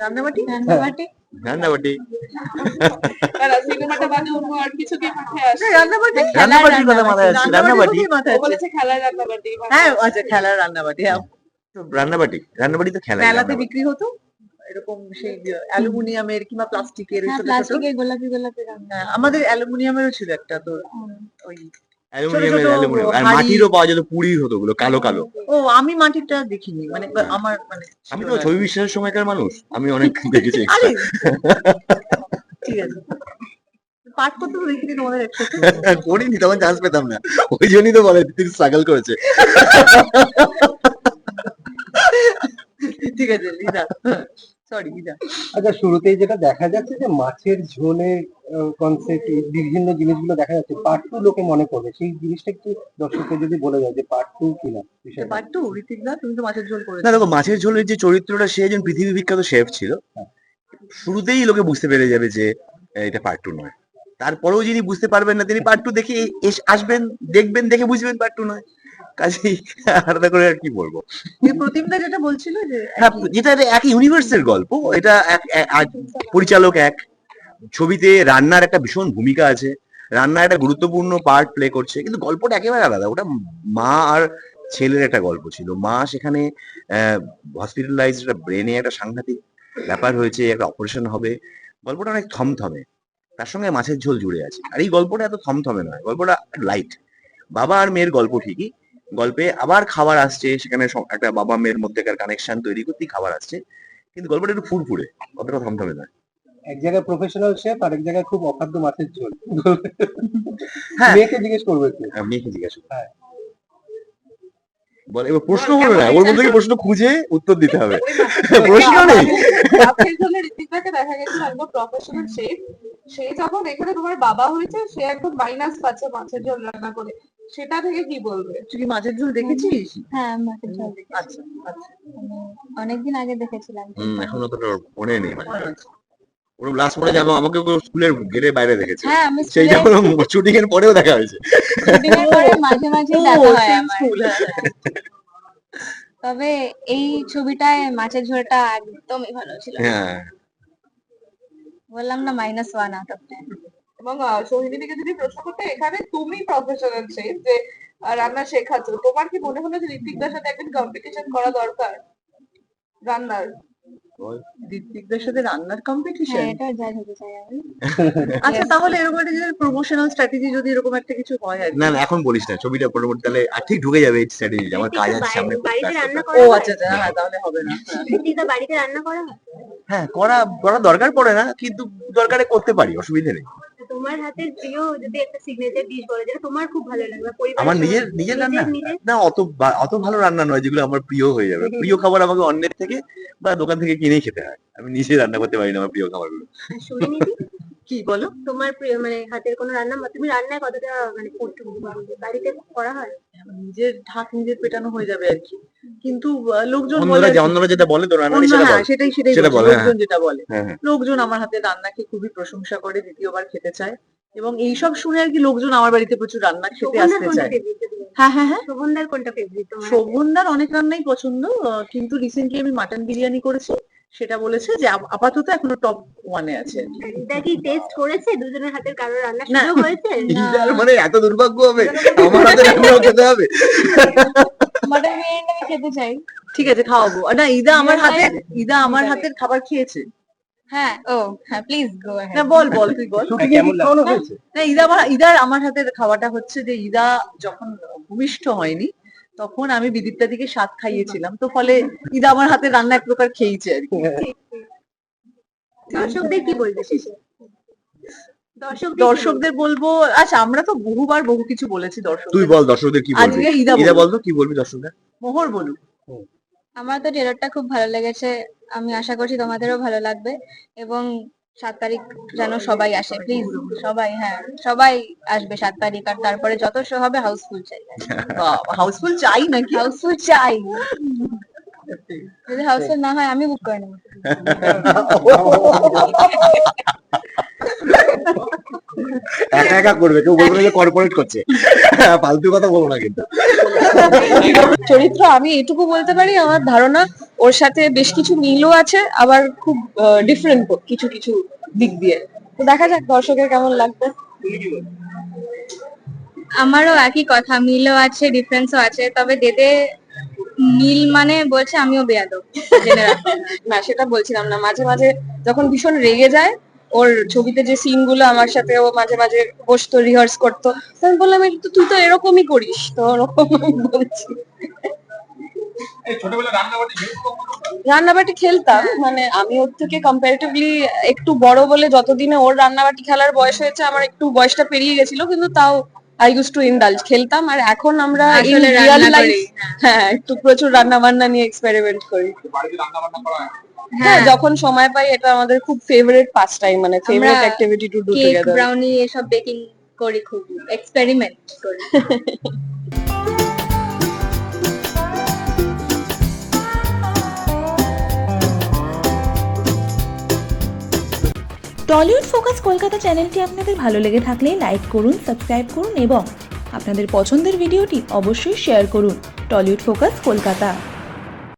রান্নাবাটি রান্নাবাটি রান্নাবাটি সিনেমাটা বাদে অন্য আর কিছু কি মাথায় আসে? রান্নাবাটি রান্নাবাটির কথা মাথায় আসছে। রান্নাবাটি মাথায় ও বলেছে খেলার রান্নাবাটি। হ্যাঁ আচ্ছা খেলার রান্নাবাটি হ্যাঁ তো রান্নাবাটি তো খেলা মেলাতে বিক্রি হতো এরকম সেই অ্যালুমিনিয়ামের কিংবা প্লাস্টিকের হ্যাঁ ছোট ছোট প্লাস্টিকের গোলাপি গোলাপি রান্না হ্যাঁ, আমাদের অ্যালুমিনিয়ামেরও ছিল একটা তো ওই অ্যালুমিনিয়াম আর হাঁড়ি। মাটিরও পাওয়া যেত, পুরি হতো ওগুলো কালো কালো। ও আমি মাটিরটা দেখিনি মানে আমার মানে আমি ছিল তো না। ছবি বিশ্বাসের সময়কার মানুষ, আমি অনেক দেখেছি আরে ঠিক আছে পাঠ করতে তো দেখিনি তোমাদের একসাথে করিনি, তখন চান্স পেতাম না, ওই জন্যই তো বলে তিনি স্ট্রাগল করেছে। ঠিক আছে লিজা সরি লিজা আচ্ছা, শুরুতেই যেটা দেখা যাচ্ছে যে মাছের ঝোলের কনসেপ্ট, বিভিন্ন জিনিসগুলো দেখা যাচ্ছে, পার্ট টু লোকে মনে করবে, সেই জিনিসটা একটু দর্শককে যদি বলে যায় যে পার্ট টু কিনা বিষয়টা। পার্ট টু ঋতিক দা তুমি তো মাছের ঝোল না করেছো দেখো, মাছের ঝোলের যে চরিত্রটা, সে একজন পৃথিবী বিখ্যাত শেফ ছিল, শুরুতেই লোকে বুঝতে পেরে যাবে যে এটা পার্ট টু নয়। তারপরেও যিনি বুঝতে পারবেন না, তিনি পার্ট টু দেখে আসবেন, দেখবেন, দেখে বুঝবেন পার্ট টু নয়। কাজেই আলাদা করে আর কি বলবো। প্রতিমদা যেটা বলছিল যে হ্যাঁ, যেটা এক ইউনিভার্সের গল্প, এটা পরিচালক এক, ছবিতে রান্নার একটা ভীষণ ভূমিকা আছে, রান্না একটা গুরুত্বপূর্ণ পার্ট প্লে করছে, কিন্তু গল্পটা একেবারে আলাদা। ওটা মা আর ছেলের একটা গল্প ছিল। মা সেখানে হসপিটালাইজ, ব্রেনে একটা সাংঘাতিক ব্যাপার হয়েছে, একটা অপারেশন হবে, গল্পটা অনেক থমথমে, তার সঙ্গে মাছের ঝোল জুড়ে আছে। আর এই গল্পটা এত থমথমে নয়, গল্পটা লাইট, বাবা আর মেয়ের গল্প ঠিকই, গল্পে আবার খাবার আসছে, সেখানে একটা বাবা মেয়ের মধ্যেকার কানেকশন তৈরি করতেই খাবার আসছে, কিন্তু গল্পটা একটু ফুরফুরে, অতটা থমথমে নয়। এক জায়গায় প্রফেশনাল শেফ, আরেক জায়গায় খুব অখাদ্য মাছের ঝোল। হ্যাঁ, মেয়েকে জিজ্ঞেস করবে একটু। মেয়েকে জিজ্ঞাসা করো। হ্যাঁ। বল, এবার প্রশ্ন করো না, ওর মধ্যে প্রশ্ন খুঁজে উত্তর দিতে হবে, প্রশ্ন নেই। মাছের ঝোলে ঋতিকাকে দেখা গেছে একদম প্রফেশনাল শেফ, সে যখন এখানে তোমার বাবা হয়েছে, সে একদম মাইনাস পাচ্ছে মাছের ঝোল রান্না করে, সেটা থেকে কি বলবে? তুই কি মাছের ঝোল দেখেছিস হ্যাঁ মাছের ঝোল দেখেছি আচ্ছা আচ্ছা অনেকদিন আগে দেখেছিলাম এখন তো তোর মনে নেই, মানে ওর লাস্ট মনে যাবো, আমাকে স্কুলের গেটের বাইরে দেখেছে, হ্যাঁ আমি সেই যখন শুটিং এর পরেও দেখা হয়েছে। শুটিংয়ের পরে মাঝে মাঝে দেখা হয় সেম আমার। স্কুল তবে এই ছবিটায় মাছের ঝোলটা একদমই ভালো ছিল না। হ্যাঁ, বললাম না -1 আউট অফ 10। এবং সোহিনী থেকে যদি প্রশ্ন করতে, এখানে তুমি প্রফেশনাল শেফ যে রান্না শেখাচ্ছ, তোমার কি মনে হলো যে ঋতিকদার সাথে একদিন কম্পিটিশন করা দরকার রান্নার? ঋত্বিকদের সাথে রান্নার কম্পিটিশন হ্যাঁ এটা যাই হতে চাই আমি। আচ্ছা তাহলে এরকম একটা প্রমোশনাল স্ট্র্যাটেজি যদি এরকম একটা কিছু হয় আর কি। না না, এখন বলিস না, ছবিটা পরবর্তী তাহলে আর ঠিক ঢুকে যাবে এই স্ট্র্যাটেজি, আমার কাজ আছে সামনে। বাড়িতে রান্না ও করা আচ্ছা আচ্ছা হ্যাঁ তাহলে হবে না ঋতিকা বাড়িতে রান্না করা হয়? হ্যাঁ, করা দরকার পড়ে না, কিন্তু দরকারে করতে পারি, অসুবিধা নেই। তোমার হাতের প্রিয় যদি একটা সিগনেচার ডিশ বলে যেটা তোমার খুব ভালো লাগে বা পরিবারের আমার সবার- নিজের রান্না নিজের না, অত ভালো রান্না নয় যেগুলো আমার প্রিয় হয়ে যাবে। প্রিয় খাবার আমাকে অন্যের থেকে বা দোকান থেকে কিনেই খেতে হয়, আমি নিজে রান্না করতে পারি না আমার প্রিয় খাবারগুলো। আর সুরিনিধি, কি বলো তোমার প্রিয় মানে হাতের কোনো রান্না বা তুমি রান্নায় কতটা মানে পটু বাড়িতে করা হয়? নিজের ঢাক নিজের পেটানো হয়ে যাবে আর কি কিন্তু লোকজন বলে অন্যরা আর কি, অন্যরা যেটা বলে তো রান্না অন্য সেটা হ্যাঁ বল। সেটাই সেটা বলছি, বলে, হ্যাঁ। লোকজন যেটা বলে হ্যাঁ হ্যাঁ, লোকজন আমার হাতে রান্নাকে খুবই প্রশংসা করে, দ্বিতীয়বার খেতে চায়, এবং এইসব শুনে আর কি লোকজন আমার বাড়িতে প্রচুর রান্না খেতে শোভনদার আসতে কোনটা চায়। ফেভারিট? হ্যাঁ হ্যাঁ হ্যাঁ শোভনদার কোনটা ফেভারিট তোমার? শোভনদার অনেক রান্নাই পছন্দ, কিন্তু রিসেন্টলি আমি মাটন বিরিয়ানি করেছি, সেটা বলেছে যে আপাতত এখনো টপ ওয়ানে আছে আর কি। রিতা কি টেস্ট করেছে দুজনের হাতের কারোর রান্না না। সুযোগ হয়েছে? ইদার মানে এত দুর্ভাগ্য হবে আমার হাতে রান্নাও খেতে হবে? মাটন বিরিয়ানি আমি খেতে চাই। ঠিক আছে খাওয়াবো না, ইদা আমার হাতের খাবার খেয়েছে। হ্যাঁ ও হ্যাঁ প্লিজ গো না অ্যাহেড। বল তুই বল কেমন খাওয়ানো হয়েছে? না ইদার আমার হাতের খাওয়াটা হচ্ছে যে ইদা যখন ভূমিষ্ঠ হয়নি তখন আমি বিদিপ্তা দিকে স্বাদ খাইয়েছিলাম, তো ফলে ইদা আমার হাতের রান্না এক প্রকার খেয়েছে আর কি। দর্শকদের কি বলবে শেষে? দর্শকদের কি বলবে? দর্শকদের বলবো, আচ্ছা আমরা তো বহুবার বহু কিছু বলেছি তুই দর্শকদের, বল দর্শকদের কি বলবি, আজকে ইদা ইদা বলবে। বল তো কি বলবি দর্শকদের। মোহর বলুক। আমার তো ট্রেলারটা খুব ভালো লেগেছে, আমি আশা করছি তোমাদেরও ভালো লাগবে, এবং 7 তারিখ যেন সবাই আসে প্লিজ, সবাই হ্যাঁ সবাই আসবে 7 তারিখ, আর তারপরে যত শো হবে হাউসফুল চাই, হাউসফুল চাই নাকি? হাউসফুল চাই, যদি হাউসফুল না হয় আমি বুক করে নেবো। একা একা করবে, কেউ বলবে না যে কর্পোরেট করছে। ফালতু কথা বলো না কিন্তু। চরিত্র আমি এটুকু বলতে পারি, আমার ধারণা ওর সাথে বেশ কিছু মিলও আছে, আবার খুব ডিফারেন্ট কিছু কিছু দিক দিয়ে। তো দেখা যাক দর্শকের কেমন লাগবে। আমারও একই কথা, মিলও আছে ডিফারেন্সও আছে, তবে দেদে মিল মানে বলছে আমিও বেয়াদব, জেনে রাখো। না সেটা বলছিলাম না, মাঝে মাঝে যখন ভীষণ রেগে যায়, ওর ছবিতে যে সিন গুলো আমার সাথে ও মাঝে মাঝে বসতো, রিহার্স করতো, তো আমি বললাম তুই তো এরকমই করিস, তো ওরকম আমি বলছি। রান্নাবাটি খেলতাম, মানে আমি ওর থেকে কম্পারেটিভলি একটু বড় বলে যতদিনে ওর রান্নাবাটি খেলার বয়স হয়েছে আমার একটু বয়সটা পেরিয়ে গেছিল, কিন্তু তাও আই ইউজ টু ইন্ডালজ, খেলতাম। আর এখন আমরা আসলে রিয়েল রান্না লাইফ, করি, হ্যাঁ একটু প্রচুর রান্না বান্না নিয়ে এক্সপেরিমেন্ট করি। হ্যাঁ যখন সময় পাই, এটা আমাদের খুব ফেভারিট পাস টাইম, মানে favourite activity to do cake together. Brownie এসব বেকিং করি, খুব এক্সপেরিমেন্ট করি। টলিউড ফোকাস কলকাতা চ্যানেলটি আপনাদের ভালো লেগে থাকলে লাইক করুন, সাবস্ক্রাইব করুন এবং আপনাদের পছন্দের ভিডিওটি অবশ্যই শেয়ার করুন। Tollywood focus Kolkata.